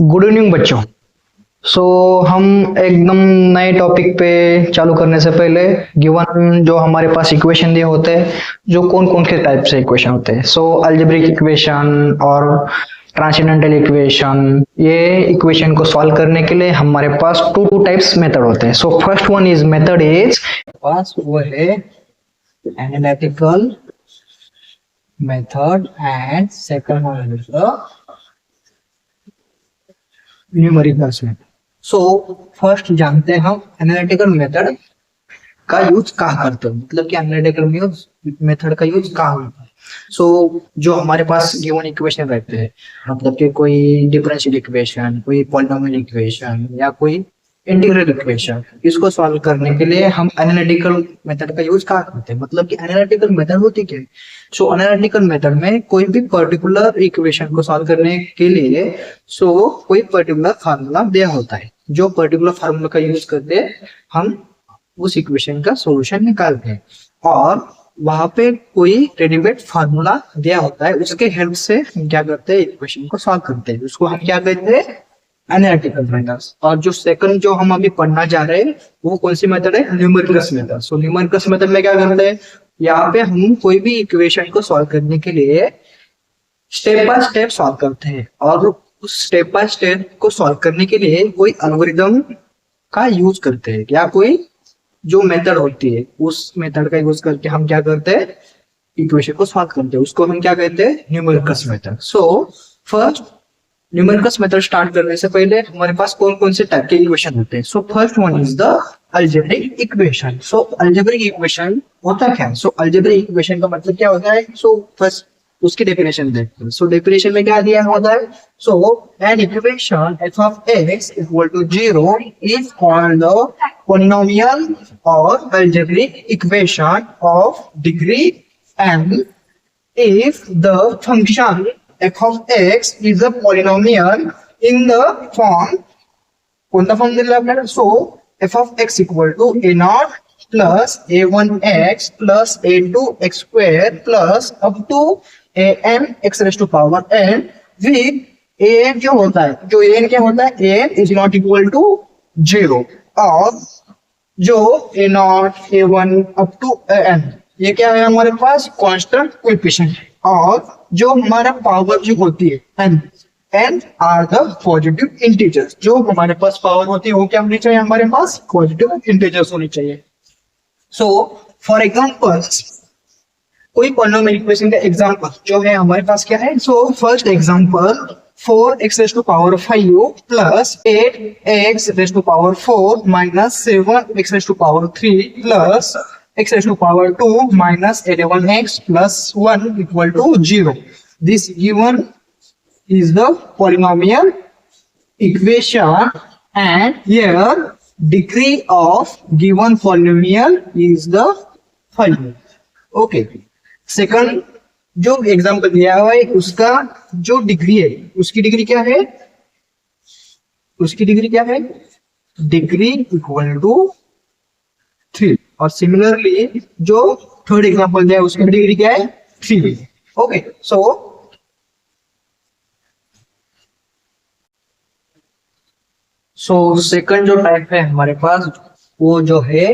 Good evening बच्चों। सो हम एकदम नए टॉपिक पे चालू करने से पहले गिवन जो हमारे पास इक्वेशन दिए होते हैं, जो कौन कौन से टाइप से इक्वेशन होते हैं। सो अलजेब्रिक इक्वेशन और ट्रांसेंडेंटल इक्वेशन, ये इक्वेशन को सॉल्व करने के लिए हमारे पास टू टाइप्स मेथड होते हैं। So first one is method is pass वो है analytical method and second one is the numerical method. So first जानते हैं हम एनालिटिकल मेथड का यूज कहाँ करते हैं, मतलब कि एनालिटिकल मेथड का यूज कहाँ होता है। सो जो हमारे पास गिवन इक्वेशन रहते हैं, मतलब कि कोई डिफरेंशियल इक्वेशन, कोई पॉलिनोमियल इक्वेशन या कोई इंटीग्रल इक्वेशन, इसको सॉल्व करने के लिए हम एनालिटिकल मेथड का यूज कहाँ करते हैं, मतलब कि एनालिटिकल मेथड होती क्या है। सो एनालिटिकल मेथड में कोई भी पर्टिकुलर इक्वेशन को सॉल्व करने के लिए कोई पर्टिकुलर फार्मूला दिया होता है, जो पर्टिकुलर फार्मूला का यूज करके हम उस इक्वेशन का सॉल्यूशन निकालते हैं, और वहां पे कोई रेडीमेड फार्मूला दिया होता है, उसके हेल्प से हम क्या करते हैं, इक्वेशन को सॉल्व करते हैं। उसको हम क्या कहते हैं, एनालिटिकल मेथड। और जो सेकंड जो हम अभी पढ़ना जा रहे हैं वो कौन सी मेथड है, numerical method. So numerical method में क्या करते हैं, यहाँ पे हम कोई भी इक्वेशन को सॉल्व करने के लिए स्टेप बाय स्टेप सॉल्व करते हैं, और उस स्टेप बाय स्टेप को सॉल्व करने के लिए कोई एल्गोरिदम का यूज करते हैं, या कोई जो मेथड होती है उस मेथड का यूज करके हम क्या करते हैं, इक्वेशन को सॉल्व करते हैं। उसको हम क्या कहते हैं, numerical method. So first numerical method start करने से पहले हमारे पास कौन कौन से टाइप के इक्वेशन होते हैं। So first one is the algebraic equation. So algebraic equation होता क्या है, सो अलजेब्रिक इक्वेशन का मतलब क्या होता है। सो फर्स्ट उसकी डेफिनेशन देखते हैं। सो डेफिनेशन में क्या दिया होता है, so an equation f of x equal to 0 is called the polynomial और algebraic equation of degree n if the function f of x is a polynomial in the form, कोणता form दिला आपल्याला, so f of x equal to a not plus a1x plus a2x square plus up to an x raise to power n with an जो होता है, जो an क्या होता है, an is not equal to 0, और जो a not a1 up to n ये क्या है हमारे पास, कांस्टेंट कोएफिशिएंट, और जो हमारा पावर जो होती है n are the positive integers. जो हमारे पास पावर होती है वो क्या होनी चाहिए, हमारे पास पॉजिटिव इंटीजर्स होनी चाहिए। सो फॉर एग्जांपल कोई पॉलिनोमियल इक्वेशन का एग्जांपल जो है हमारे पास क्या है। So first example 4x raise to power 5 plus 8x raise to power 4 minus 7x raise to power 3 plus x raised to power 2 minus 11x plus 1 equal to 0. This given is the polynomial equation, and here degree of given polynomial is the following. Okay. Second जो example दिया हुआ है उसका जो degree है, उसकी degree क्या है, उसकी डिग्री क्या है, डिग्री इक्वल टू 3। और सिमिलरली जो थर्ड एग्जांपल दिया है उसकी डिग्री क्या है, 3। ओके, सो सेकंड जो टाइप है हमारे पास वो जो है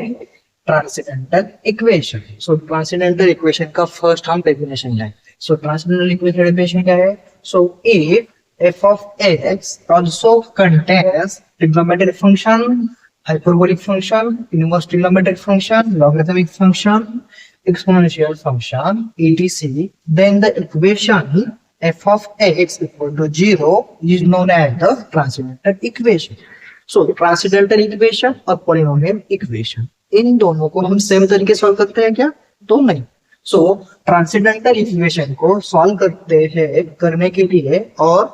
ट्रांसेंडेंटल इक्वेशन। सो ट्रांसेंडेंटल इक्वेशन का फर्स्ट हम डेफिनेशन लेंगे। सो ट्रांसेंडेंटल इक्वेशन डेफिनेशन क्या है, so if f of x also contains trigonometric function, hyperbolic function, inverse trigonometric function, logarithmic function, exponential function, etc., then the equation f of x equal to 0 is known as the transcendental equation. So transcendental equation और polynomial equation इन दोनों को हम same तरीके से solve करते हैं क्या, तो नहीं। सो ट्रांसेंडेंटल इक्वेशन को सॉल्व करते हैं करने के लिए और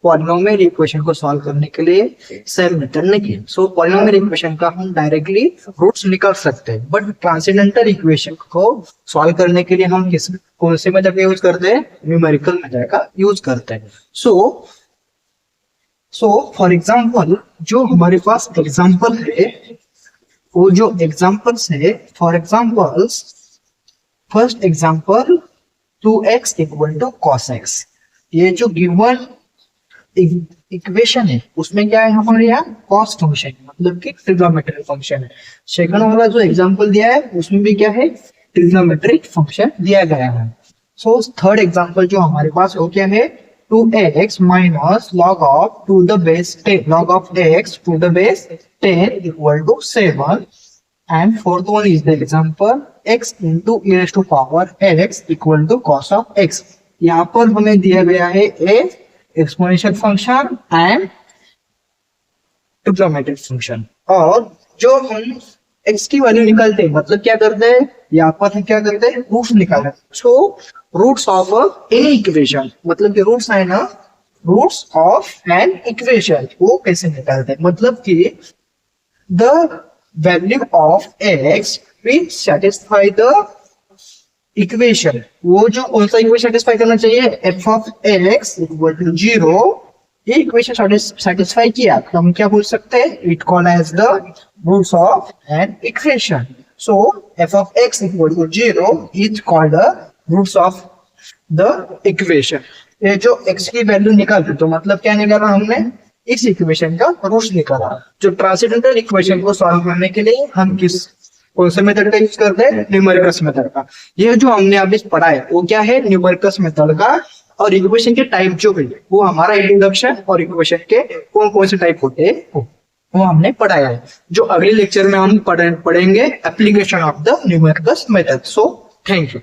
पॉलिनोमियल इक्वेशन को सॉल्व करने के लिए सेम मेथड नहीं है। सो पॉलिनोमियल इक्वेशन का हम डायरेक्टली रूट्स निकाल सकते हैं, बट ट्रांसेंडेंटल इक्वेशन को सॉल्व करने के लिए हम किस कौन से मेथड का यूज करते हैं, न्यूमेरिकल मेथड का यूज करते हैं। सो फॉर एग्जांपल जो हमारे पास एग्जांपल है वो जो एग्जांपल्स है, for example first example 2x equal to cos x, ये जो गिवन इक्वेशन है उसमें क्या है हमारे यहाँ कॉस फंक्शन, मतलब कि ट्रिग्नोमेट्रिक फंक्शन है। सेकंड वाला जो एग्जांपल दिया है उसमें भी क्या है, ट्रिग्नोमेट्रिक फंक्शन दिया गया है। सो थर्ड एग्जांपल जो हमारे पास वो क्या है, 2x minus log of to the base 10, log of x to the base 10 equal to 7, and fourth one is the example x into e raised to power x equal to cos of x। यहाँ पर हमें दिया गया है a exponential function and trigonometric function, और जो हम x की वैल्यू निकालते हैं मतलब क्या करते हैं, यहाँ पर हम क्या करते हैं, रूट्स निकालते हैं। So roots of any equation, मतलब कि रूट्स है ना, रूट्स ऑफ एन इक्वेशन वो कैसे निकालते हैं, मतलब कि the value of x will satisfy the equation, वो जो कौन सा इक्वेशन सेटिस्फाई करना चाहिए, f of x equal to 0। ये इक्वेशन सेटिस्फाई किया तो हम क्या बोल सकते हैं, it called as the roots of an equation. So f of x equal to 0 is called the roots of the equation. ये जो x की वैल्यू निकालते तो मतलब क्या निकाला हमने, इस इक्वेशन का रूट्स निकाला। जो ट्रांसेंडेंटल इक्वेशन को सॉल्व करने के लिए हम कौन से मेथड का यूज करते हैं, न्यूमेरिकल्स मेथड का। ये जो हमने अभी पढ़ा है वो क्या है, न्यूमेरिकल्स मेथड का। और इक्वेशन के टाइप जो है वो हमारा इंट्रोडक्शन और इक्वेशन के कौन कौन से टाइप होते हैं वो हमने पढ़ाया है। जो अगले लेक्चर में हम पढ़ेंगे application of the numericals method. So thank you.